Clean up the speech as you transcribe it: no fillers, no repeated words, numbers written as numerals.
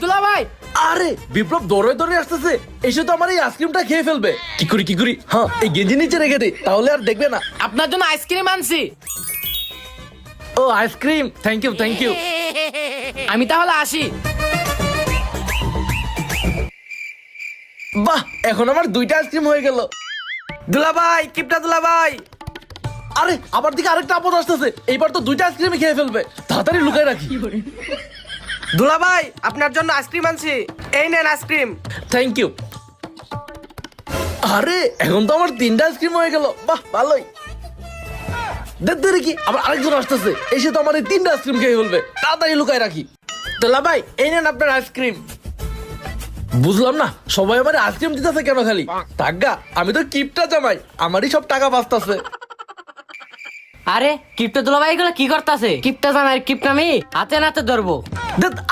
দুলাভাই। আরে বিপ্লব দৌড়ে দৌড়ে আসতেছে, এসে তো আমার এই আইসক্রিমটা খেয়ে ফেলবে। কি করি, হ্যাঁ এই গেঞ্জি নিচে রেখে দিই, তাহলে আর দেখবে না। আপনার জন্য আইসক্রিম আনছি। ও আইসক্রিম, থ্যাংক ইউ। আমি তাহলে আসি। বাহ, এখন আমার 2টা আইসক্রিম হয়ে গেল। দুলাভাই, কিপটা দুলাভাই। আরে আমার দিকে আরেকটা আপদ আসতেছে, এইবার তো 2টা আইসক্রিমই খেয়ে ফেলবে, তাড়াতাড়ি লুকায় রাখি। দুলাভাই, আপনার জন্য আইসক্রিম আনছি, এই নেন আইসক্রিম। Thank you. আরে এখন তো আমার 3টা আইসক্রিম হয়ে গেল, বাহ ভালোই। দেখতে কি আবার আরেকজন আসতেছে, এসে তো আমার এই 3টা আইসক্রিম খেয়ে ফেলবে, তাড়াতাড়ি লুকায় রাখি। তোলা ভাই, এই নেন আপনার আইসক্রিম। বুঝলাম না সবাই আমার আইসক্রিম দিতেছে কেন খালি। টাকা, আমি তো কিপটা জামাই, আমারই সব টাকা বাঁচতেছে। আরে কিপটা দুলাভাই এগুলো কি করতেছে? কিপটা জামাই কিপটা আমি হাতে নাতে ধরবো।